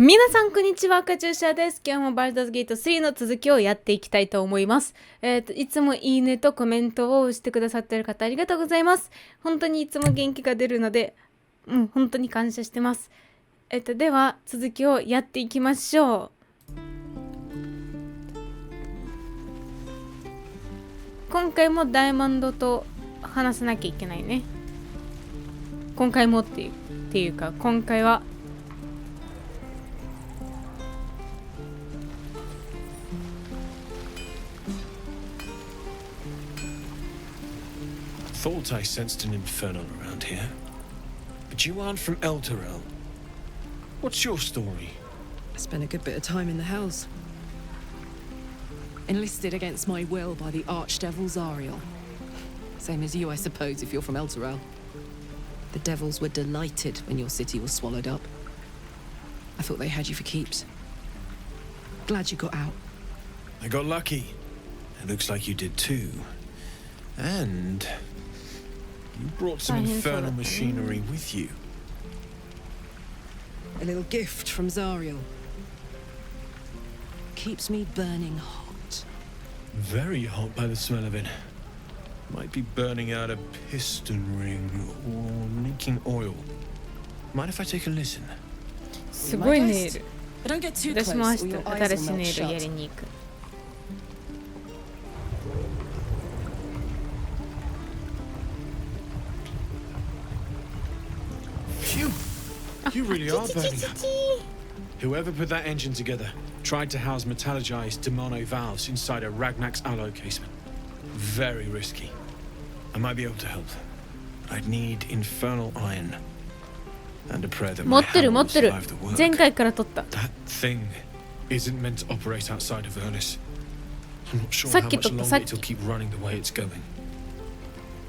皆さんこんにちは、カチューシャです。今日もバルダーズゲート3の続きをやっていきたいと思います。いつもいいねとコメントをしてくださっている方ありがとうございます。本当にいつも元気が出るので、本当に感謝してます。では続きをやっていきましょう。今回もダイヤモンドと話さなきゃいけないね。今回もっていうか、今回はThought I sensed an infernal around here. But you aren't from Elturel. What's your story? I spent a good bit of time in the Hells. Enlisted against my will by the Archdevil Zariel. Same as you, I suppose, if you're from Elturel. The devils were delighted when your city was swallowed up. I thought they had you for keeps. Glad you got out. I got lucky. It looks like you did too. And you brought some infernal machinery with you. A little gift from Zariel. Keeps me burning hot. Very hot by the smell of it. Might be burning out a piston ring or leaking oil. Mind if I take a listen? すごいネイル。 But don't get too 私 close も or 明日 your 新 eyes しい will ネ melt イルや shut. りに行く。Phew! You really are burning up. Whoever put that engine together tried to house metallurgized Demono valves inside a Ragnak's alloy casement. Very risky. I might be able to help. I'd need infernal iron. And a prayer that 持 my ってる hammer 持 will ってる。 survive the work. 前回から取った。 That thing isn't meant to operate outside of Ernest. I'm not sure さ how っき much 取った longer さっ it'll き。 keep running the way it's going.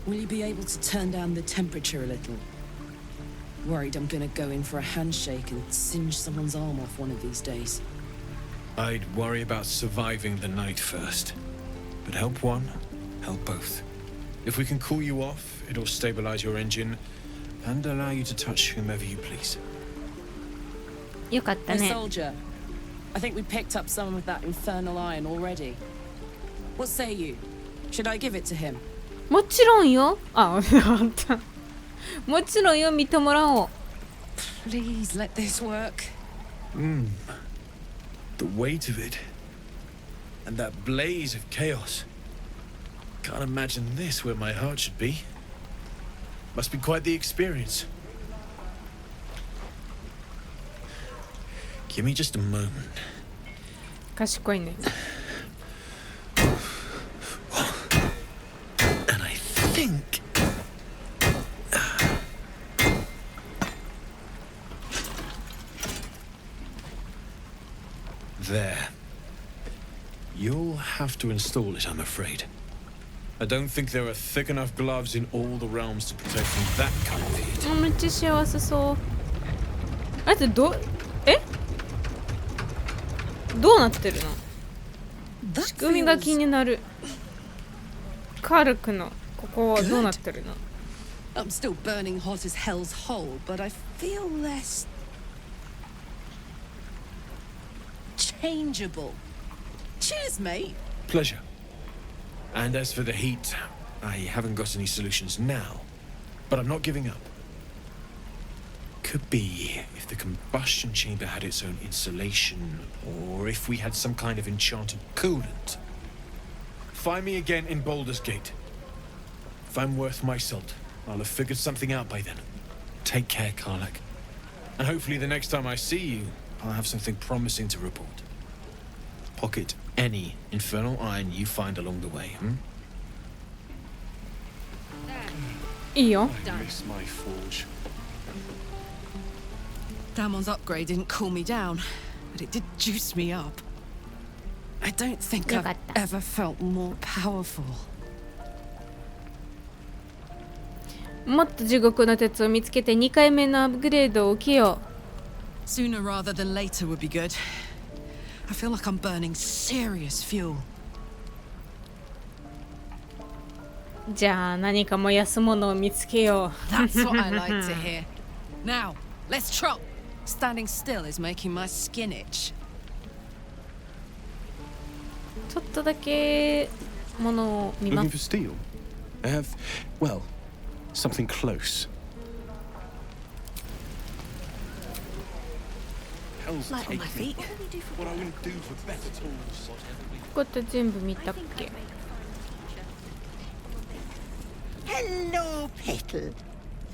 Will you be able to turn down the temperature a little? Worried I'm gonna go in for a handshake and singe someone's arm off one of these days. I'd worry about surviving the night first. But help one, help both. If we can cool you off, it'll stabilize your engine and allow you to touch whomever you please. よかった Hey, ね。 soldier. I think we picked up someone with that infernal iron already. What say you? Should I give it to him? もちろんよ。あ、あった。もちろんよ、見てもらおう。 Please let this work. The weight of it. And that blaze of chaos. Can't imagine this where my heart should be. Must be quite the experience. Give me just a moment. 賢いね。 And I think... There. You'll have to install it, I'm afraid. I don't think there are thick enough gloves in all the realms to protect from that kind of heat. めっちゃ幸せそう。あれってどうなってるの？仕組みが気になる。カルクのここはどうなってるの？ I'm still burning hot as hell's hole, but I feel less changeable. Cheers, mate. Pleasure. And as for the heat, I haven't got any solutions now, but I'm not giving up. Could be if the combustion chamber had its own insulation, or if we had some kind of enchanted coolant. Find me again in Baldur's Gate. If I'm worth my salt, I'll have figured something out by then. Take care, Karlak. And hopefully the next time I see you, I'll have something promising to report. Pocket any infernal iron you find along the way,いいよ。 I miss my forge. Damon's upgrade didn't cool me down, but it did juice me up. I don't think I've よかった。 ever felt more powerful. もっと地獄の鉄を見つけて2回目のアップグレードを受けよ Sooner rather than later would be good. I feel like I'm burning serious fuel. う。じゃあ何か燃やすものを見つけよう。 That's what I like to hear. Now, let's trot. Standing still is making my skin itch. ちょっとだけものを見ま Looking す。 for steel? I have, well, something close. Hell's Light on my taken. feet. What I wouldn't do for better tools. ここって全部見たっけ？ Hello, Petal.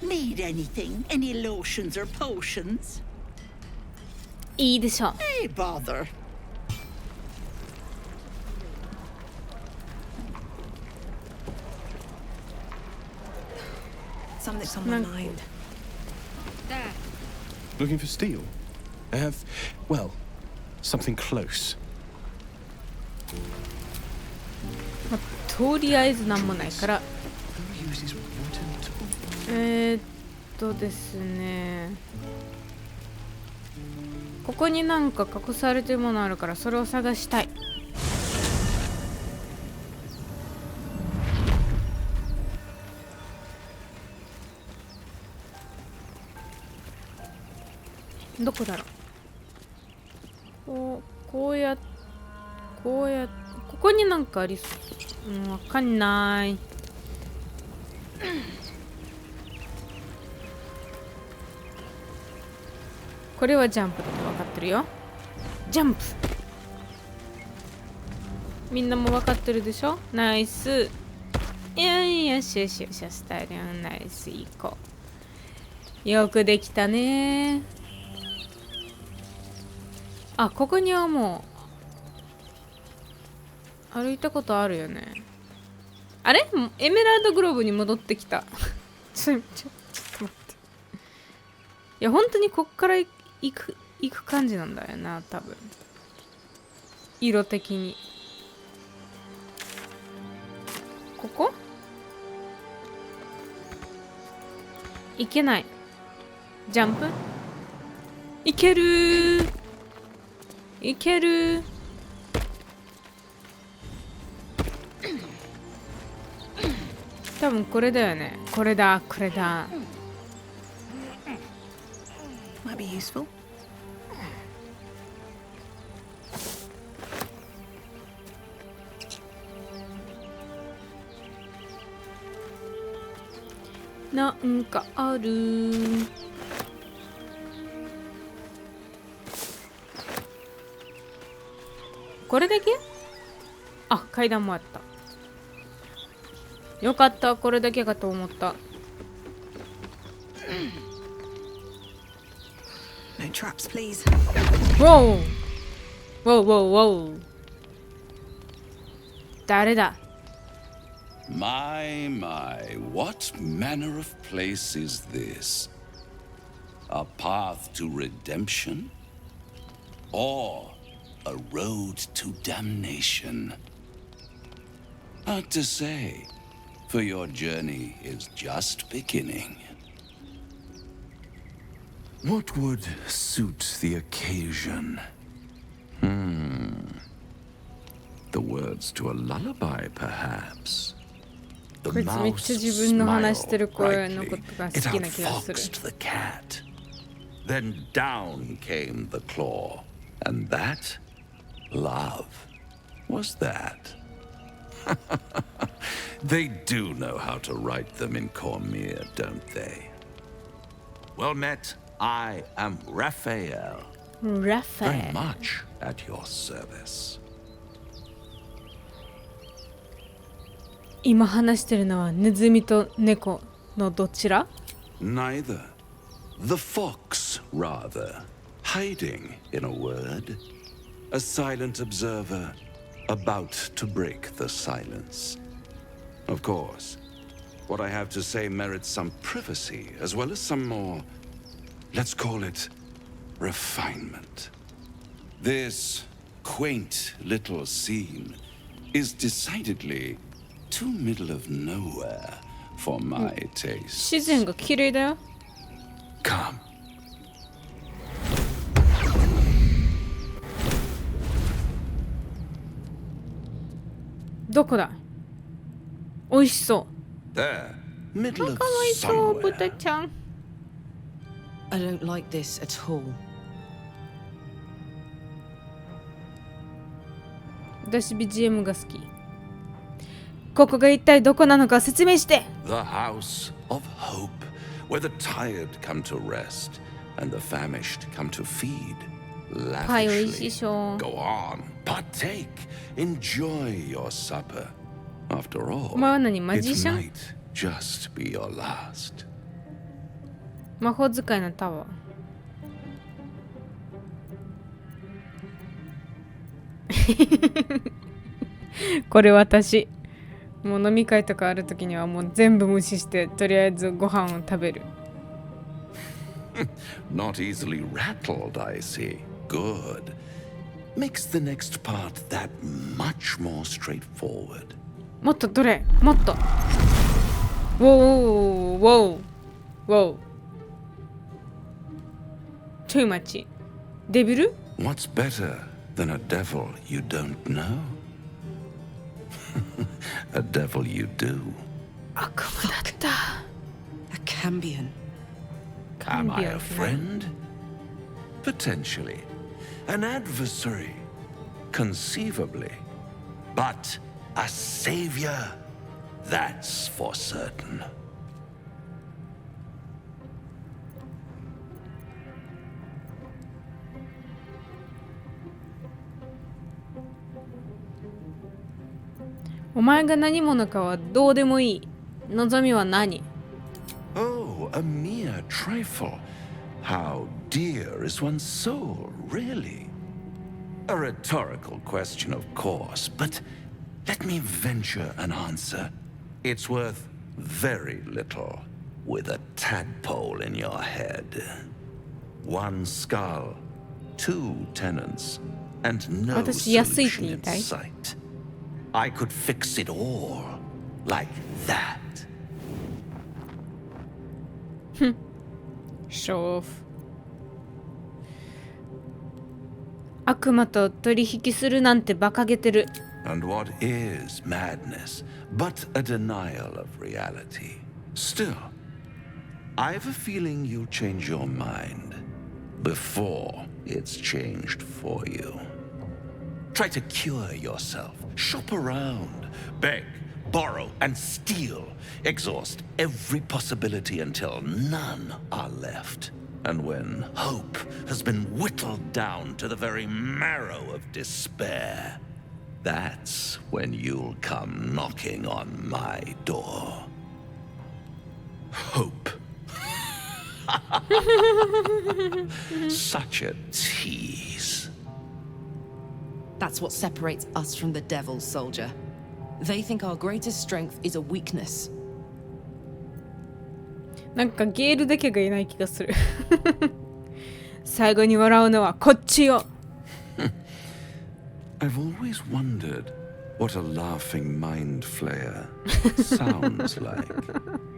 Need anything? Any lotions or potions? いいでしょう。 Hey, bother. Something's on my mind. Looking for steel? I have, well, something close. まあ、とりあえずなんもないから。 Who uses wooden tools? ですね。ここになんか隠されてるものあるからそれを探したい。どこだろう。こうやここになんかありそう。わかんない。これはジャンプって分かってるよ。ジャンプ。みんなも分かってるでしょ。ナイス。よしよしよしよし、スタイルナイス、いこう。よくできたね。あ、ここにはもう歩いたことあるよね。あれエメラルドグローブに戻ってきた。ちょっと待って。いや、本当にこっから行く感じなんだよな、多分。色的に。ここいけない。ジャンプいけるー。いけるー。多分これだよね。これだ、これだ。Might be useful. なんかあるー。これだけ？あ、階段もあった。よかった、これだけかと思った。No traps, please. ウォーウォーウォーウォー。誰だ？ My, what manner of place is this? A path to redemption? Or a road to damnation? Hard to say, for your journey is just beginning. What would suit the occasion? The words to a lullaby, perhaps. こいつめっちゃ自分の話してる声のことが好きな気がする。 the cat. Then down came the claw. And that? Love. Was that? They do know how to write them in Cormier, don't they? Well met. I am Raphael. Very much at your service. 今話してるのはネズミと猫のどちら？ Neither. The fox, rather. Hiding, in a word. A silent observer, about to break the silence. Of course, what I have to say merits some privacy, as well as some more, let's call it, refinement. This quaint little scene is decidedly too middle of nowhere for my taste. 自然が綺麗だよ。 Come. どこだ？美味しそ There, middle う。 of かわいそう、 somewhere. 豚ちゃん。 I don't like this at all. 私 BGM が好き。ここが一体どこなのか説明して。 The house of hope, where the tired come to rest and the famished come to feed. パイおいしい Lavishly. しょ。 Go on, partake, enjoy your supper. After all, お前は何マジ it シャン？ might just be your last. 魔法使いのタワー。これ私。もう飲み会とかあるときにはもう全部無視してとりあえずご飯を食べる。Not easily rattled, I see. Good. Makes the next part that much more straightforward. もっとどれもっと。ウォーウォーウォーウォー。too much。デビル？ What's better than a devil you don't know? A devil you do. 悪魔だった。A Cambion. Am I a Cambion. friend? Potentially. An adversary? Conceivably. But a savior? That's for certain. お前が何者かはどうでもいい。望みは何？ Oh, a mere trifle. How dear is one's soul, really? A rhetorical question, of course, but let me venture an answer. It's worth very little with a tadpole in your head. One skull, two tenants, and no 私安いって solution 言い in たい？ sight. I could fix it all like that. ショーオフ。悪魔と取引するなんて馬鹿げてる。 And what is madness but a denial of reality? Still, I have a feeling you'll change your mind before it's changed for you. Try to cure yourself, shop around, beg, borrow, and steal. Exhaust every possibility until none are left. And when hope has been whittled down to the very marrow of despair, that's when you'll come knocking on my door. Hope. Such a tease. That's what separates us from the devils, soldier. They think our greatest strength is a weakness. なんかゲールだけがいない気がする。最後に笑うのはこっちよ。I've always wondered what a laughing mind flayer sounds like.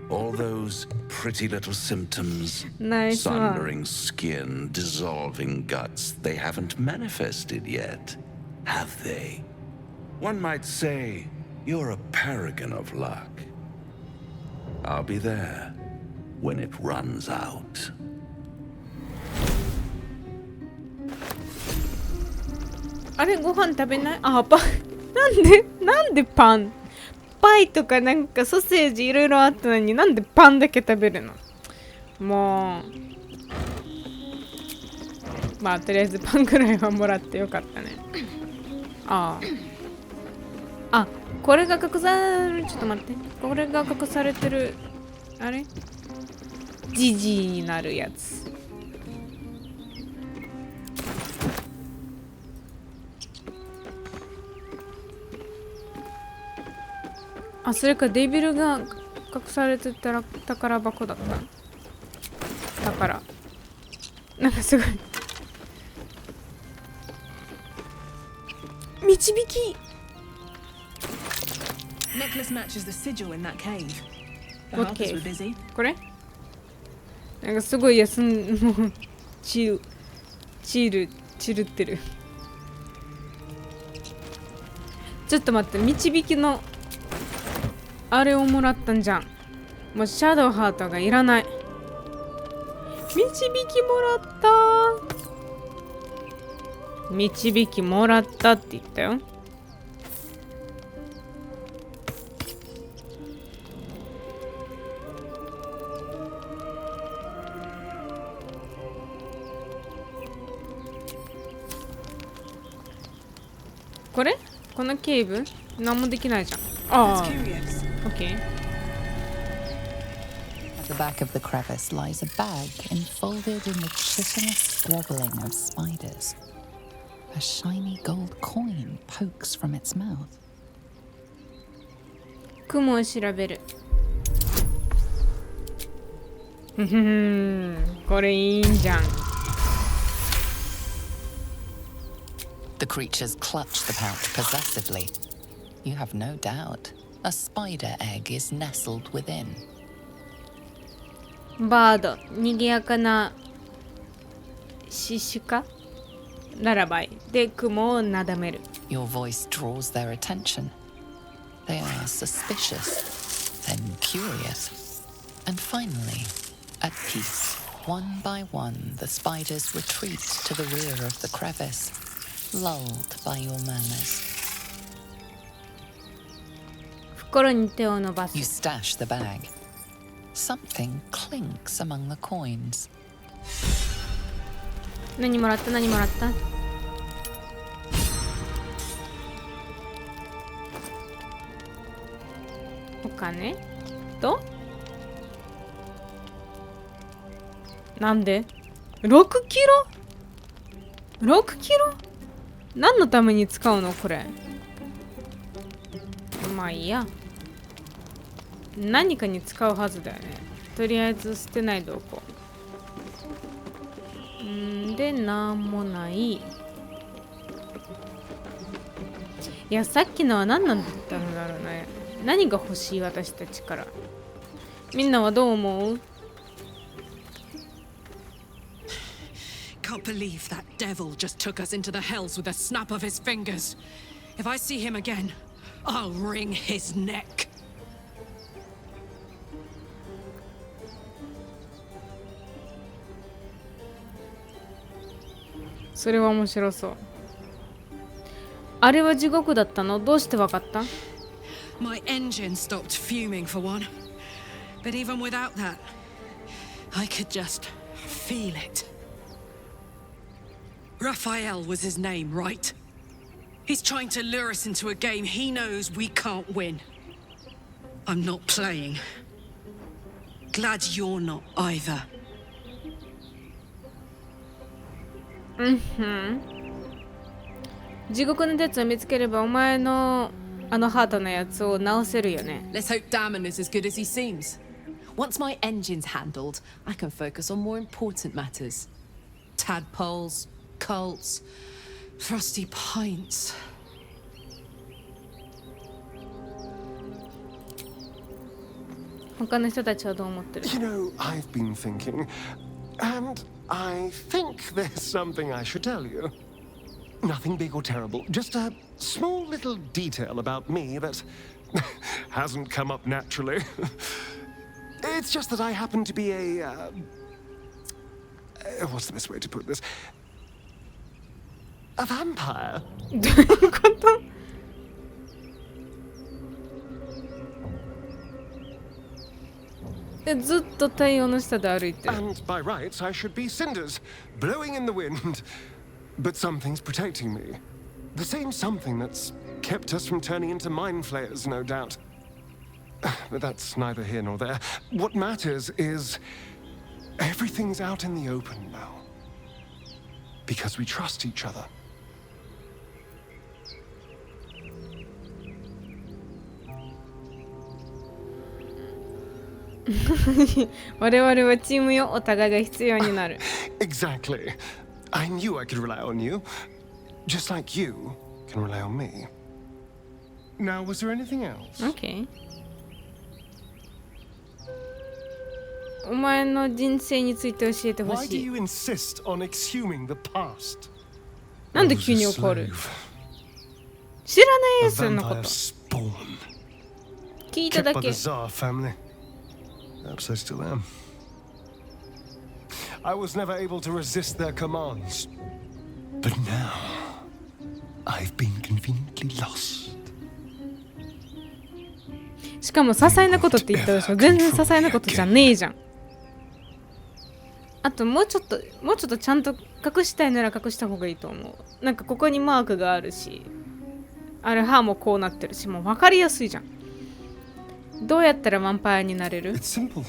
All those pretty little symptoms, Nice one. sundering skin, dissolving guts, they haven't manifested yet, have they? One might say you're a paragon of luck. I'll be there when it runs out. あれご飯食べない？あ、なんでパン？パイとかなんかソーセージいろいろあったのになんでパンだけ食べるの？もうまあとりあえずパンくらいはもらってよかったね。あ、これが隠される。ちょっと待って、これが隠されてるあれジジイになるやつ。あ、それかデビルが隠されてたら宝箱だった。だからなんかすごい導き。 Necklace matches the sigil in that cave. The What harpers cave? were busy. これなんかすごいもうチルってる。ちょっと待って、導きのあれをもらったんじゃん。もうシャドウハートがいらない。導きもらった。導きもらったって言ったよ。これこのケーブ何もできないじゃん。あ That's あ curious. OK。 At the back of the crevice lies a bag enfolded in the chitinous squabbling of spiders. A shiny gold coin pokes from its mouth. 雲を調べる。ふふん、これいいんじゃん。The creatures clutch the pouch possessively. You have no doubt a spider egg is nestled within. バード、賑やかなシシュカならばいで雲をなだめる。 Your voice draws their attention. They are suspicious, then curious, and finally, at peace. One by one, the spiders retreat to the rear of the crevice, lulled by your murmurs. 袋に手を伸ば You す。 stash the bag. Something clinks among the coins. 何もらった何もらった。お金となんで6キロ ?6 キロ何のために使うのこれ。まあいいや。何かに使うはずだよね。とりあえず捨てないでおこう。で、なんもない。いや、さっきのは何なんだったんだろうね。何が欲しい私たちから。みんなはどう思う？ Can't believe that devil just took us into the hells with a snap of his fingers. If I see him again, I'll wring his neck. それは面白そう。あれは地獄だったの？どうしてわかった？ My engine stopped fuming for one. But even without that, I could just feel it. Raphael was his name, right? He's trying to lure us into a game he knows we can't win. I'm not playing. Glad you're not either. 地獄の鉄を見つければお前のあのハートのやつを直せるよね。 Let's hope Damon is as good as he seems. Once my engine's handled, I can focus on more important matters. Tadpoles, cults, frosty pints. 他の人たちはどう思ってる？ You know, I've been thinking, and I think there's something I should tell you. Nothing big or terrible, just a small little detail about me that hasn't come up naturally. It's just that I happen to be what's the best way to put this? A vampire. どういうこと？ずっと太陽の下で歩いてる。 And by rights, I should be cinders, blowing in the wind. But something's protecting me. The same something that's kept us from turning into mind flayers, no doubt. But that's neither here nor there. What matters is everything's out in the open now. Because we trust each other. 我々はチームよ。お互いが必要になる。 Exactly. I knew I could rely on you. Just like you can rely on me. Now, was there anything else? OK。お前の人生について教えてほ Why し do い。 you insist on exhuming the past? なんで急に怒る？知らないよ、そんなこ Vampire と。 spawn. 聞いた Kept だ by け。 the Tsar family. Perhaps I still am. I was never able to resist their commands. But now, I've been conveniently lost. しかも些細なことって言ったでしょ。全然些細なことじゃねえじゃん。あともうちょっとちゃんと隠したいなら隠した方がいいと思う。なんかここにマークがあるし、あれ歯もこうなってるし、もう分かりやすいじゃん。どうやったらヴァンパイアになれる？ It's simple.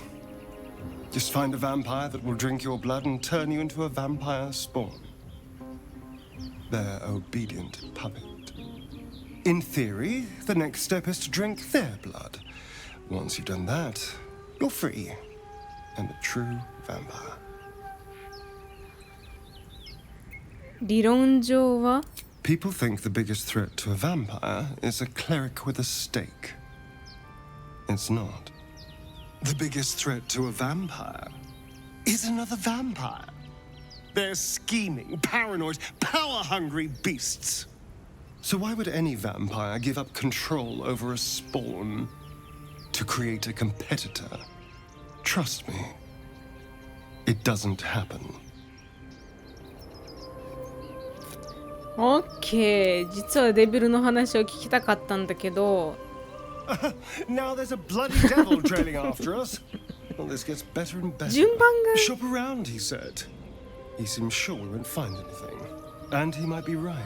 Just find a vampire that will drink your blood and turn you into a vampire spawn. Their obedient puppet. In theory, the next step is to drink their blood. Once you've done that, you're free and a true vampire. 理論上は People think the biggest threat to a vampire is a cleric with a stake. It's not. The biggest threat to a vampire is another vampire. They're scheming, paranoid, power-hungry beasts. So why would any vampire give up control over a spawn to create a competitor? Trust me, it doesn't happen. オッケー。実はデビルの話を聞きたかったんだけど、Now there's a bloody devil trailing after us. Well, this gets better and better. 順番が Shop around, he said. He seems sure we won't find anything. And he might be right.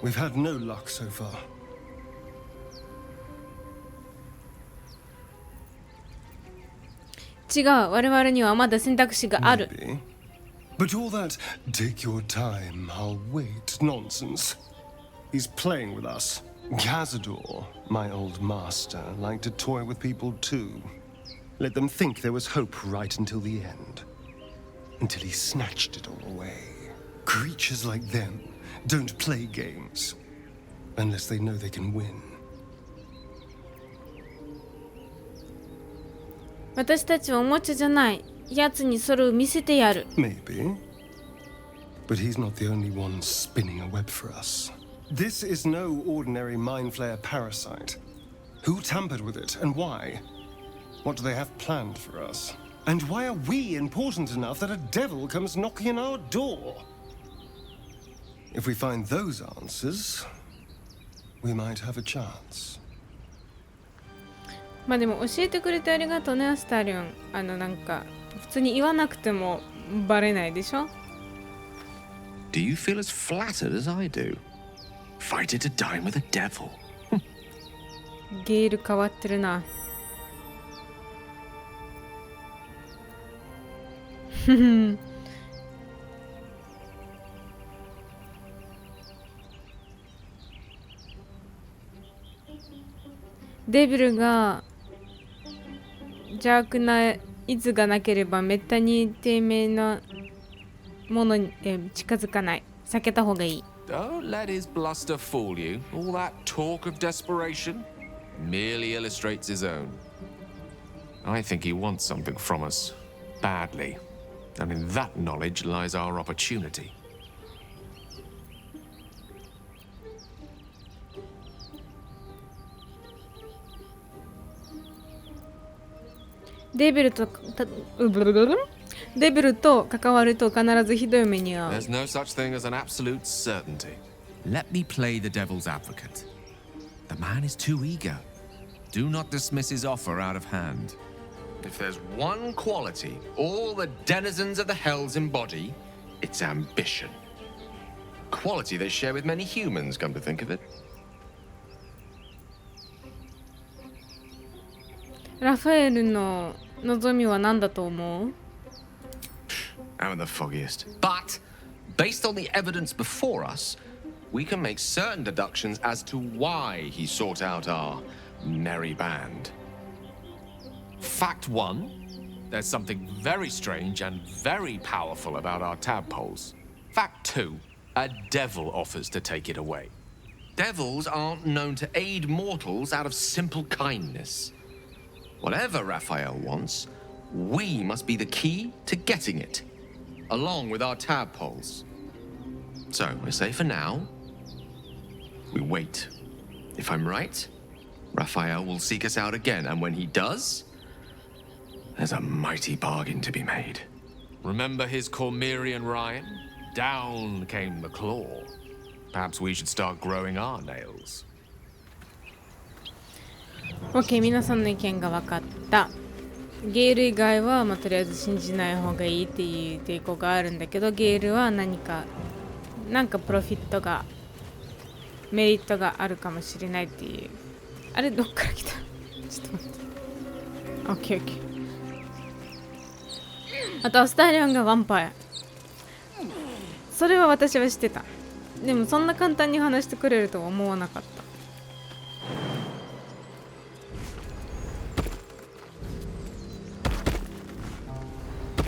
We've had no luck so far. 違う。我々にはまだ選択肢がある。 Maybe. But all that, take your time, I'll wait nonsense. He's playing with us. Cazador, my old master, liked to toy with people too. Let them think there was hope right until the end. Until he snatched it all away. Creatures like them don't play games. Unless they know they can win. 私たちはおもちゃじゃない。奴にそれを見せてやる。 Maybe. But he's not the only one spinning a web for us. This is no ordinary mind flayer parasite. Who tampered with it and why? What do they have planned for us? And why are we important enough that a devil comes knocking on our door? If we find those answers, we might have a chance. まあでも教えてくれてありがとうね、アスタリオン。なんか普通に言わなくてもバレないでしょ？ Do you feel as flattered as I do? Fighting to dine with a devil. ゲール変わってるな。デビルが邪悪な意図がなければめったに低迷なものに近づかない。避けた方がいい。 Don't let his bluster fool you. All that talk of desperation merely illustrates his own. I think he wants something from us, badly. And in that knowledge lies our opportunity. デビルと関わると必ずひどい目に遭う。 There's no such thing as an absolute certainty. Let me play the devil's advocate. The man is too eager. Do not dismiss his offer out of hand. If there's one quality all the denizens of the hells embody, it's ambition. Quality they share with many humans, come to think of it. ラファエルの望みは何だと思う？ I'm the foggiest. But, based on the evidence before us, we can make certain deductions as to why he sought out our merry band. Fact 1, there's something very strange and very powerful about our tadpoles. Fact 2, a devil offers to take it away. Devils aren't known to aid mortals out of simple kindness. Whatever Raphael wants, we must be the key to getting it, along with our tadpoles. So, I say for now, we wait. If I'm right, Raphael will seek us out again, and when he does, there's a mighty bargain to be made. Remember his Cormyrean rhyme? Down came the claw. Perhaps we should start growing our nails. OK、皆さんの意見が分かった。ゲール以外は、とりあえず信じない方がいいっていう抵抗があるんだけど、ゲールはなんかプロフィットがメリットがあるかもしれないっていう。あれどっから来た？ちょっと待って。オッケーオッケー。あとアスタリオンがヴァンパイア。それは私は知ってた。でもそんな簡単に話してくれるとは思わなかっ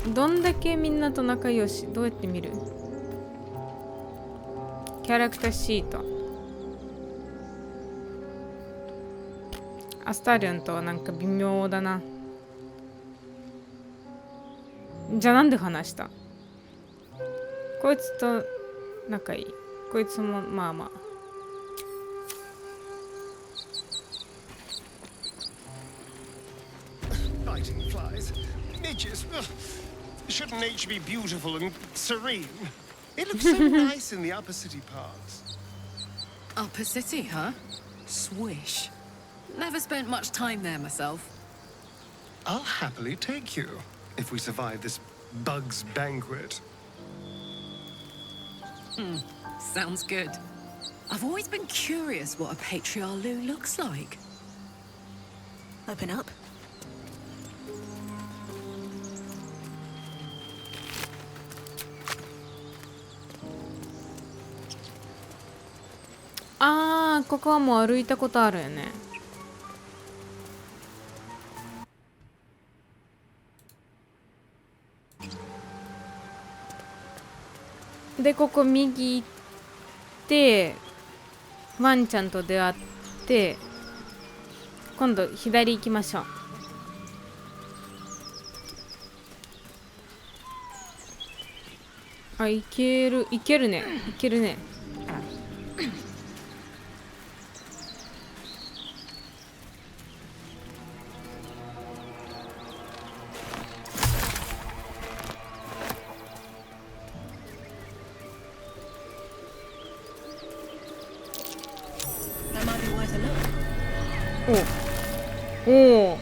た。どんだけみんなと仲良し？どうやって見る？キャラクターシート。アスタリオンとはなんか微妙だな。じゃあなんで話した？こいつと仲いい。こいつもまあまあ。Fighting flies. Midges. Ugh. Shouldn't nature be beautiful and serene? It looks so nice in the upper city parts. Upper City, huh? Swish. Never spent much time there myself. I'll happily take you if we survive this bug's banquet. Sounds good. I've always been curious what a patriarch looks like. Open up.あー、ここはもう歩いたことあるよね。でここ右行ってワンちゃんと出会って今度左行きましょう。あ、いけるね、いけるね。That might be worth a look. おお、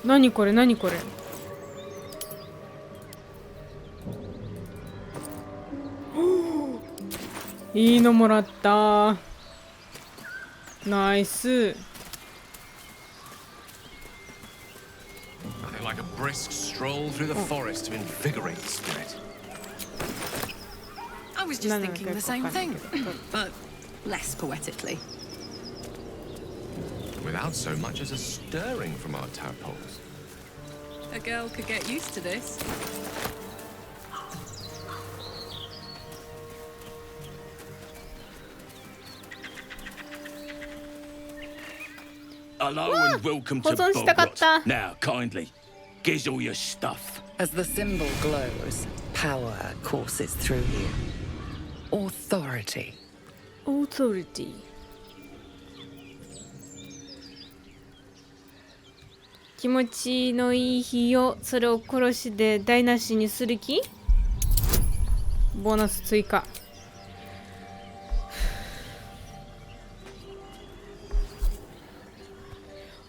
何これ何これ。いいのもらった。ナイス。 Nothing like a brisk stroll through the forest to invigorate the spirit. I was just thinking the same thing, but less poetically. Without so much as a stirring from our tadpoles. A girl could get used to this. Hello and welcome to 保存したかった。 Bogwarts. Now, kindly, gives all your stuff. As the symbol glows, power courses through you. Authority. Authority。気持ちのいい日をそれを殺しで台無しにする気？ボーナス追加。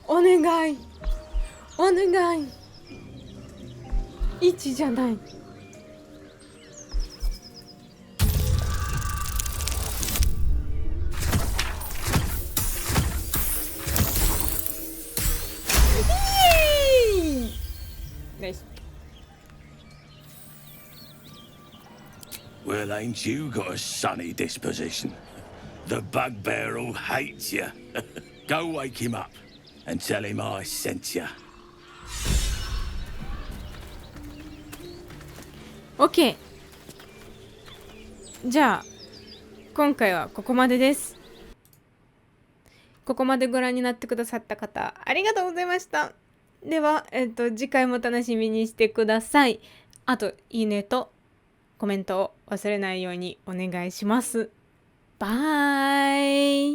お願いお願い。1じゃない。ナイス。 Well, ain't you got a sunny disposition? The bugbear'll hate you. Go wake him up and tell him I sent you. OK。じゃあ今回はここまでです。ここまでご覧になってくださった方ありがとうございました。では、次回も楽しみにしてください。あといいねとコメントを忘れないようにお願いします。バイ。